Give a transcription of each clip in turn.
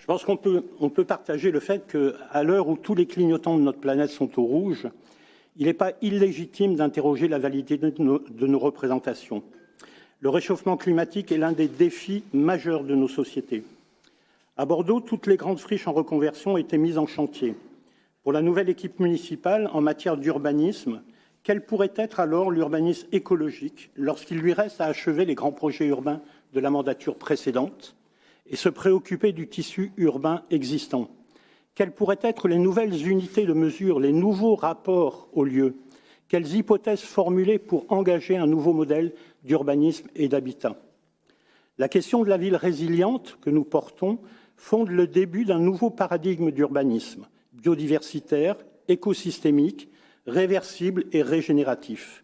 pense qu'on peut partager le fait qu'à l'heure où tous les clignotants de notre planète sont au rouge, il n'est pas illégitime d'interroger la validité de nos représentations. Le réchauffement climatique est l'un des défis majeurs de nos sociétés. À Bordeaux, toutes les grandes friches en reconversion ont été mises en chantier. Pour la nouvelle équipe municipale, en matière d'urbanisme, quel pourrait être alors l'urbanisme écologique lorsqu'il lui reste à achever les grands projets urbains de la mandature précédente et se préoccuper du tissu urbain existant? Quelles pourraient être les nouvelles unités de mesure, les nouveaux rapports aux lieux? Quelles hypothèses formuler pour engager un nouveau modèle d'urbanisme et d'habitat? La question de la ville résiliente que nous portons fonde le début d'un nouveau paradigme d'urbanisme, biodiversitaire, écosystémique, réversible et régénératif.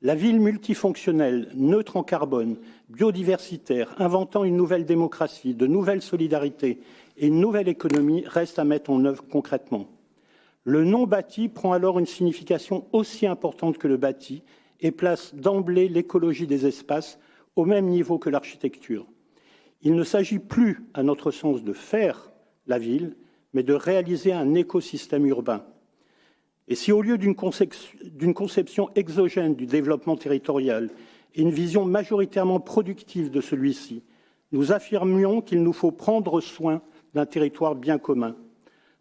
La ville multifonctionnelle, neutre en carbone, biodiversitaire, inventant une nouvelle démocratie, de nouvelles solidarités et une nouvelle économie reste à mettre en œuvre concrètement. Le non-bâti prend alors une signification aussi importante que le bâti et place d'emblée l'écologie des espaces au même niveau que l'architecture. Il ne s'agit plus, à notre sens, de faire la ville, mais de réaliser un écosystème urbain. Et si au lieu d'une conception exogène du développement territorial et une vision majoritairement productive de celui-ci, nous affirmions qu'il nous faut prendre soin d'un territoire bien commun,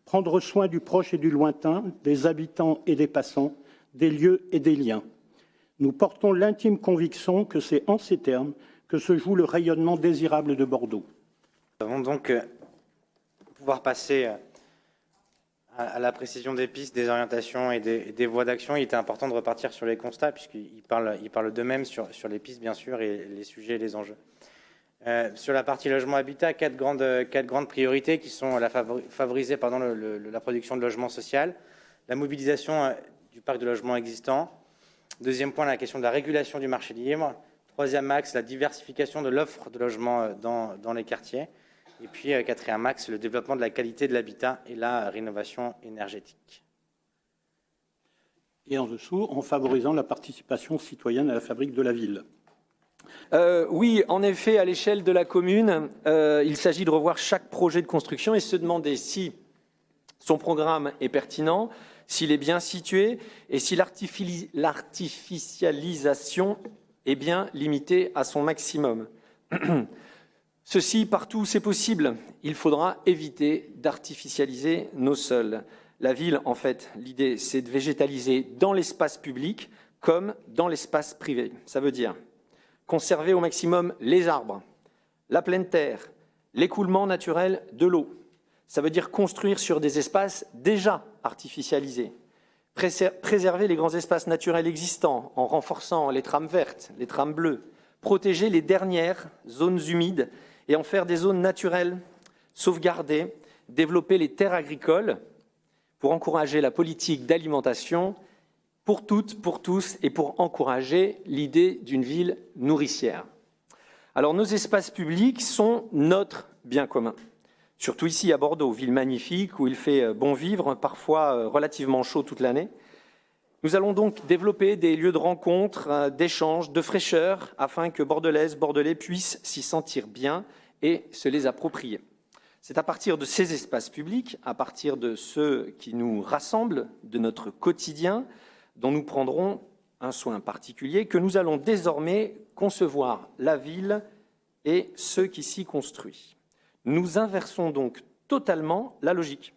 prendre soin du proche et du lointain, des habitants et des passants, des lieux et des liens. Nous portons l'intime conviction que c'est en ces termes que se joue le rayonnement désirable de Bordeaux. Nous allons donc pouvoir passer à la précision des pistes, des orientations et des voies d'action. Il était important de repartir sur les constats, puisqu'ils parlent d'eux-mêmes sur les pistes, bien sûr, et les sujets et les enjeux. Sur la partie logement-habitat, quatre grandes priorités qui sont favoriser la production de logement social, la mobilisation du parc de logements existant. Deuxième point, la question de la régulation du marché libre. Troisième axe, la diversification de l'offre de logement dans les quartiers. Et puis, quatrième axe, le développement de la qualité de l'habitat et la rénovation énergétique. Et en dessous, en favorisant la participation citoyenne à la fabrique de la ville. Oui, en effet, à l'échelle de la commune, il s'agit de revoir chaque projet de construction et se demander si son programme est pertinent, s'il est bien situé et si l'artificialisation est bien limitée à son maximum. Ceci, partout où c'est possible, il faudra éviter d'artificialiser nos sols. La ville, en fait, l'idée, c'est de végétaliser dans l'espace public comme dans l'espace privé. Ça veut dire conserver au maximum les arbres, la pleine terre, l'écoulement naturel de l'eau. Ça veut dire construire sur des espaces déjà artificialisés, préserver les grands espaces naturels existants en renforçant les trames vertes, les trames bleues, protéger les dernières zones humides et en faire des zones naturelles, sauvegarder, développer les terres agricoles pour encourager la politique d'alimentation pour toutes, pour tous et pour encourager l'idée d'une ville nourricière. Alors nos espaces publics sont notre bien commun, surtout ici à Bordeaux, ville magnifique où il fait bon vivre, parfois relativement chaud toute l'année. Nous allons donc développer des lieux de rencontre, d'échange, de fraîcheur, afin que Bordelaises, Bordelais puissent s'y sentir bien et se les approprier. C'est à partir de ces espaces publics, à partir de ceux qui nous rassemblent, de notre quotidien, dont nous prendrons un soin particulier, que nous allons désormais concevoir la ville et ce qui s'y construit. Nous inversons donc totalement la logique.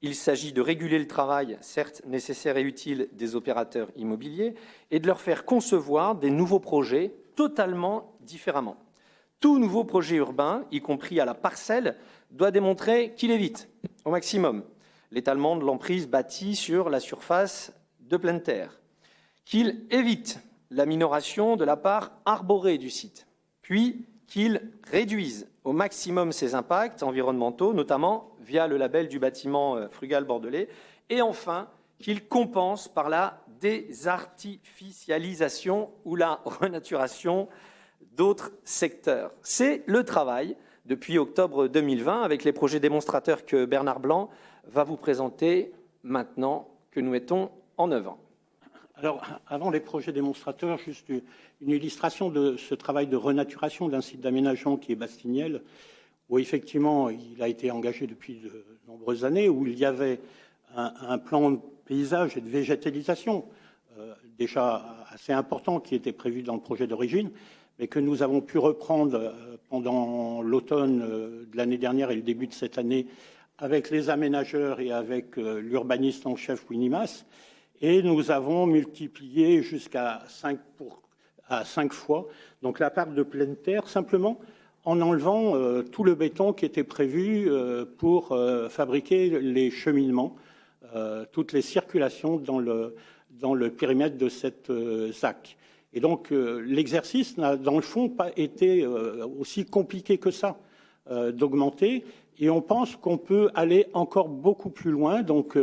Il s'agit de réguler le travail, certes nécessaire et utile, des opérateurs immobiliers et de leur faire concevoir des nouveaux projets totalement différemment. Tout nouveau projet urbain, y compris à la parcelle, doit démontrer qu'il évite au maximum l'étalement de l'emprise bâtie sur la surface de pleine terre, qu'il évite la minoration de la part arborée du site, puis qu'il réduise au maximum ses impacts environnementaux, notamment via le label du bâtiment frugal bordelais, et enfin qu'il compense par la désartificialisation ou la renaturation d'autres secteurs. C'est le travail depuis octobre 2020 avec les projets démonstrateurs que Bernard Blanc va vous présenter maintenant que nous mettons en œuvre. Alors, avant les projets démonstrateurs, juste une illustration de ce travail de renaturation d'un site d'aménagement qui est Bastiniel, où effectivement il a été engagé depuis de nombreuses années, où il y avait un plan de paysage et de végétalisation déjà assez important qui était prévu dans le projet d'origine, mais que nous avons pu reprendre pendant l'automne de l'année dernière et le début de cette année avec les aménageurs et avec l'urbaniste en chef Winimas. Et nous avons multiplié jusqu'à 5 fois donc la part de pleine terre, simplement en enlevant tout le béton qui était prévu pour fabriquer les cheminements, toutes les circulations dans le périmètre de cette ZAC. Et donc l'exercice n'a dans le fond pas été aussi compliqué que ça d'augmenter, et on pense qu'on peut aller encore beaucoup plus loin. Donc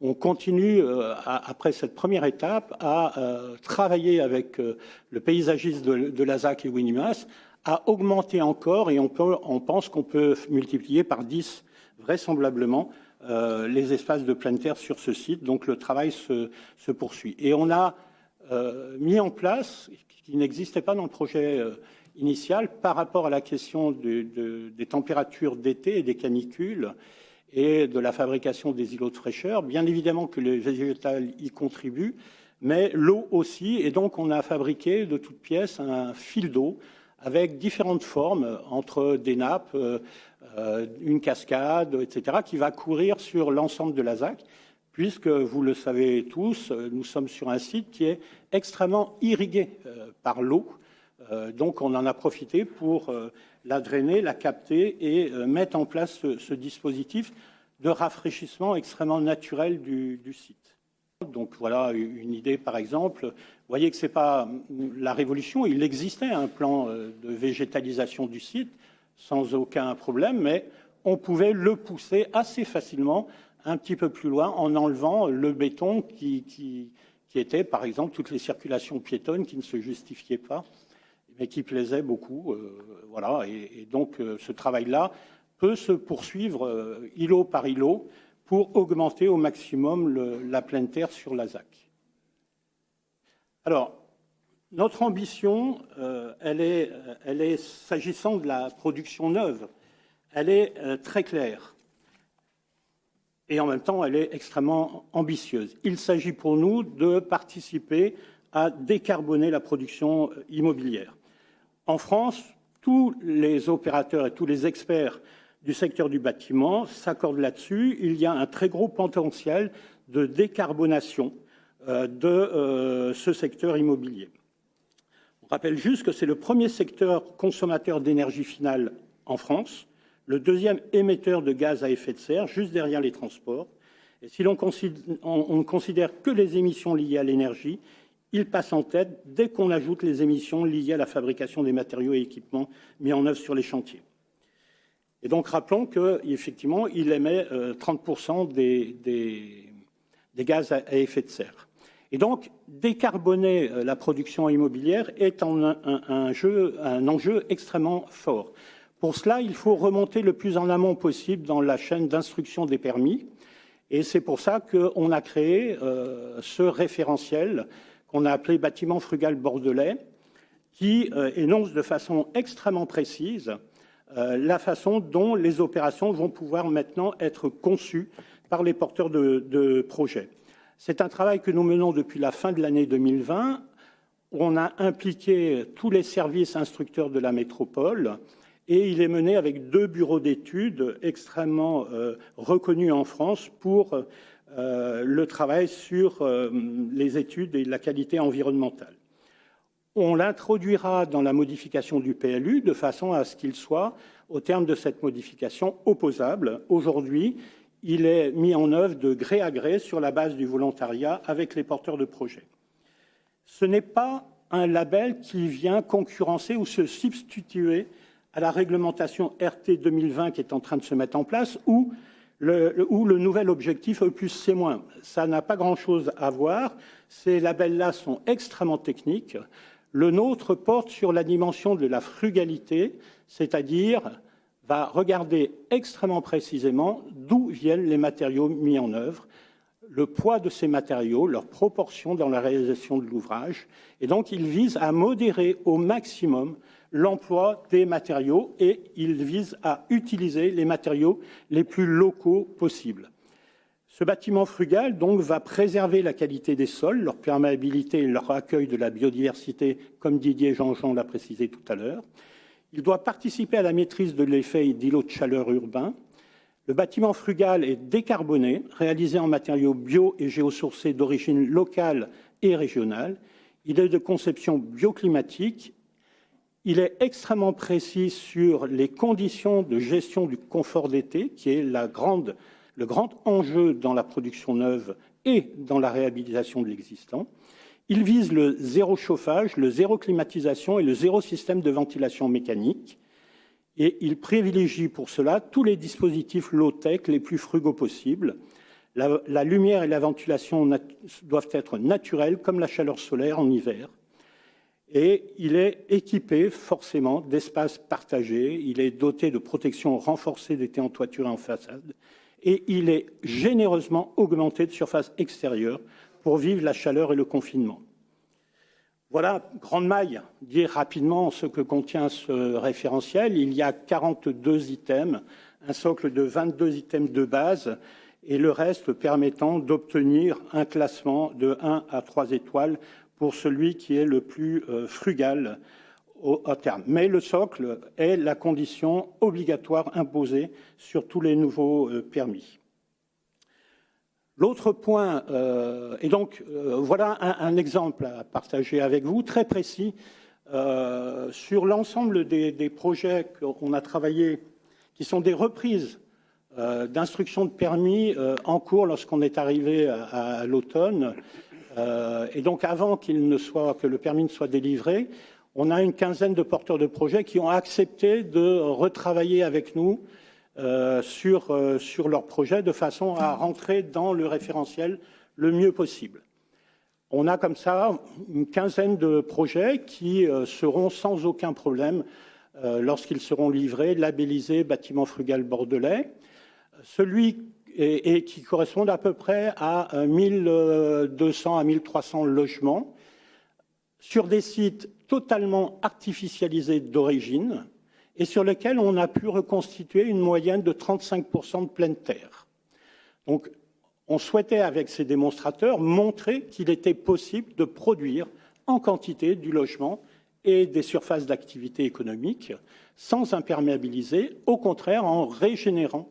on continue, après cette première étape, à travailler avec le paysagiste de la ZAC et Winimas, à augmenter encore, et on pense qu'on peut multiplier par 10 vraisemblablement les espaces de pleine terre sur ce site. Donc le travail se poursuit. Et on a mis en place, qui n'existait pas dans le projet initial, par rapport à la question des températures d'été et des canicules et de la fabrication des îlots de fraîcheur. Bien évidemment que les végétales y contribuent, mais l'eau aussi. Et donc on a fabriqué de toutes pièces un fil d'eau avec différentes formes, entre des nappes, une cascade, etc., qui va courir sur l'ensemble de la ZAC, puisque, vous le savez tous, nous sommes sur un site qui est extrêmement irrigué par l'eau. Donc on en a profité pour la drainer, la capter et mettre en place ce dispositif de rafraîchissement extrêmement naturel du site. Donc voilà une idée, par exemple. Vous voyez que ce n'est pas la révolution, il existait un plan de végétalisation du site sans aucun problème, mais on pouvait le pousser assez facilement un petit peu plus loin en enlevant le béton qui était, par exemple, toutes les circulations piétonnes qui ne se justifiaient pas, mais qui plaisaient beaucoup. Voilà. Et donc ce travail-là peut se poursuivre îlot par îlot pour augmenter au maximum la pleine terre sur la ZAC. Alors, notre ambition, elle est, s'agissant de la production neuve, elle est très claire. Et en même temps, elle est extrêmement ambitieuse. Il s'agit pour nous de participer à décarboner la production immobilière. En France, tous les opérateurs et tous les experts du secteur du bâtiment s'accordent là-dessus. Il y a un très gros potentiel de décarbonation de ce secteur immobilier. On rappelle juste que c'est le premier secteur consommateur d'énergie finale en France, le deuxième émetteur de gaz à effet de serre, juste derrière les transports. Et si on ne considère que les émissions liées à l'énergie, il passe en tête dès qu'on ajoute les émissions liées à la fabrication des matériaux et équipements mis en œuvre sur les chantiers. Et donc rappelons qu'effectivement, il émet 30% des gaz à effet de serre. Et donc, décarboner la production immobilière est un enjeu extrêmement fort. Pour cela, il faut remonter le plus en amont possible dans la chaîne d'instruction des permis. Et c'est pour ça qu'on a créé ce référentiel qu'on a appelé Bâtiment frugal bordelais, qui énonce de façon extrêmement précise la façon dont les opérations vont pouvoir maintenant être conçues par les porteurs de projets. C'est un travail que nous menons depuis la fin de l'année 2020, où on a impliqué tous les services instructeurs de la métropole, et il est mené avec 2 bureaux d'études extrêmement reconnus en France pour le travail sur les études et la qualité environnementale. On l'introduira dans la modification du PLU de façon à ce qu'il soit, au terme de cette modification, opposable. Aujourd'hui, il est mis en œuvre de gré à gré sur la base du volontariat avec les porteurs de projets. Ce n'est pas un label qui vient concurrencer ou se substituer à la réglementation RT 2020 qui est en train de se mettre en place ou le nouvel objectif E+C-. Ça n'a pas grand-chose à voir. Ces labels-là sont extrêmement techniques. Le nôtre porte sur la dimension de la frugalité, c'est-à-dire va regarder extrêmement précisément d'où viennent les matériaux mis en œuvre, le poids de ces matériaux, leur proportion dans la réalisation de l'ouvrage. Et donc, il vise à modérer au maximum l'emploi des matériaux et il vise à utiliser les matériaux les plus locaux possibles. Ce bâtiment frugal donc va préserver la qualité des sols, leur perméabilité et leur accueil de la biodiversité, comme Didier Jean-Jean l'a précisé tout à l'heure. Il doit participer à la maîtrise de l'effet d'îlot de chaleur urbain. Le bâtiment frugal est décarboné, réalisé en matériaux bio et géosourcés d'origine locale et régionale. Il est de conception bioclimatique. Il est extrêmement précis sur les conditions de gestion du confort d'été, qui est le grand enjeu dans la production neuve et dans la réhabilitation de l'existant. Il vise le zéro chauffage, le zéro climatisation et le zéro système de ventilation mécanique. Et il privilégie pour cela tous les dispositifs low-tech les plus frugaux possibles. La lumière et la ventilation doivent être naturelles, comme la chaleur solaire en hiver. Et il est équipé forcément d'espaces partagés. Il est doté de protection renforcée d'été en toiture et en façade. Et il est généreusement augmenté de surface extérieure pour vivre la chaleur et le confinement. Voilà, grande maille, dire rapidement ce que contient ce référentiel. Il y a 42 items, un socle de 22 items de base et le reste permettant d'obtenir un classement de 1 à 3 étoiles pour celui qui est le plus frugal au terme. Mais le socle est la condition obligatoire imposée sur tous les nouveaux permis. L'autre point, et donc voilà un exemple à partager avec vous, très précis, sur l'ensemble des projets qu'on a travaillés, qui sont des reprises d'instructions de permis en cours lorsqu'on est arrivé à l'automne. Et donc avant que le permis ne soit délivré, on a une quinzaine de porteurs de projets qui ont accepté de retravailler avec nous sur leur projet de façon à rentrer dans le référentiel le mieux possible. On a comme ça une quinzaine de projets qui seront sans aucun problème lorsqu'ils seront livrés, labellisés bâtiment frugal bordelais. Celui qui correspond à peu près à 1200 à 1300 logements sur des sites totalement artificialisés d'origine et sur lesquels on a pu reconstituer une moyenne de 35% de pleine terre. Donc, on souhaitait, avec ces démonstrateurs, montrer qu'il était possible de produire en quantité du logement et des surfaces d'activité économique sans imperméabiliser, au contraire, en régénérant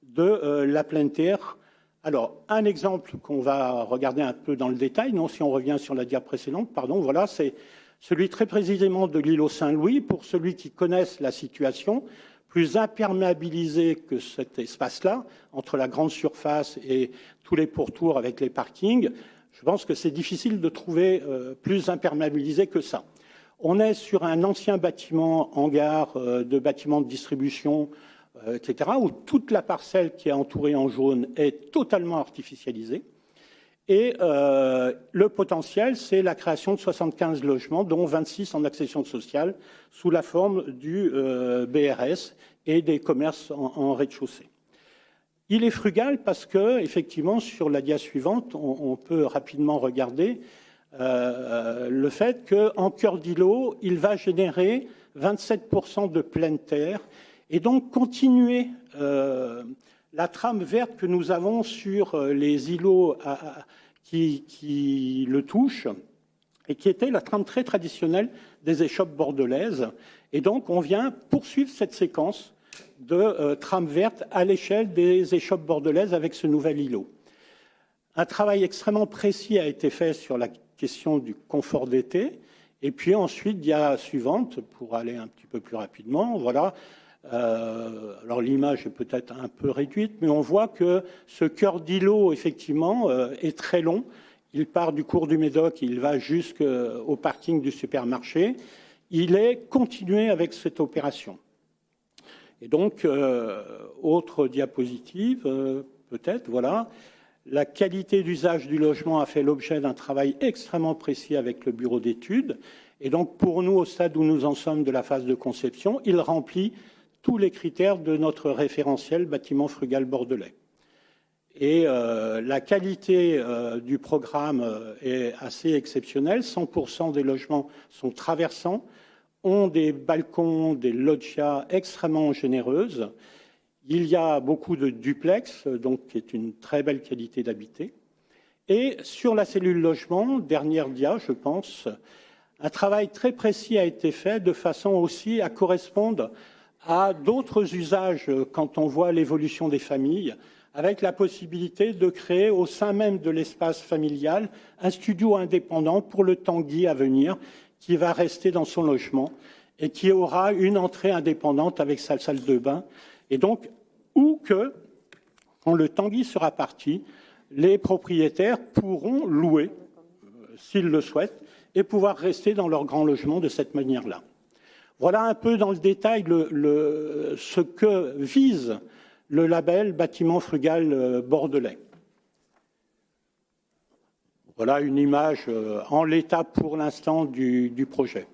de la pleine terre. Alors, un exemple qu'on va regarder un peu dans le détail, non, si on revient sur la dia précédente, pardon, voilà, c'est celui très précisément de l'îlot Saint-Louis, pour celui qui connaisse la situation, plus imperméabilisé que cet espace-là, entre la grande surface et tous les pourtours avec les parkings. Je pense que c'est difficile de trouver plus imperméabilisé que ça. On est sur un ancien bâtiment hangar de bâtiments de distribution, etc., où toute la parcelle qui est entourée en jaune est totalement artificialisée. Et le potentiel, c'est la création de 75 logements, dont 26 en accession sociale, sous la forme du BRS et des commerces en rez-de-chaussée. Il est frugal parce que, effectivement, sur la dia suivante, on peut rapidement regarder le fait qu'en cœur d'îlot, il va générer 27% de pleine terre et donc continuer la trame verte que nous avons sur les îlots qui le touchent et qui était la trame très traditionnelle des échoppes bordelaises. Et donc, on vient poursuivre cette séquence de trame verte à l'échelle des échoppes bordelaises avec ce nouvel îlot. Un travail extrêmement précis a été fait sur la question du confort d'été. Et puis ensuite, dia suivante, pour aller un petit peu plus rapidement, voilà. Alors l'image est peut-être un peu réduite, mais on voit que ce cœur d'îlot, effectivement, est très long. Il part du cours du Médoc, il va jusqu'au parking du supermarché. Il est continué avec cette opération. Et donc, autre diapositive, peut-être, voilà. La qualité d'usage du logement a fait l'objet d'un travail extrêmement précis avec le bureau d'études. Et donc, pour nous, au stade où nous en sommes de la phase de conception, il remplit tous les critères de notre référentiel bâtiment frugal bordelais. Et la qualité du programme est assez exceptionnelle. 100% des logements sont traversants. ont des balcons, des loggias extrêmement généreuses. Il y a beaucoup de duplex, donc qui est une très belle qualité d'habiter. Et sur la cellule logement, dernière dia, je pense, un travail très précis a été fait de façon aussi à correspondre à d'autres usages quand on voit l'évolution des familles, avec la possibilité de créer au sein même de l'espace familial un studio indépendant pour le Tanguy à venir, qui va rester dans son logement et qui aura une entrée indépendante avec sa salle de bain. Et donc, ou que, quand le Tanguy sera parti, les propriétaires pourront louer, s'ils le souhaitent, et pouvoir rester dans leur grand logement de cette manière-là. Voilà un peu dans le détail ce que vise le label Bâtiment frugal bordelais. Voilà une image en l'état pour l'instant du projet.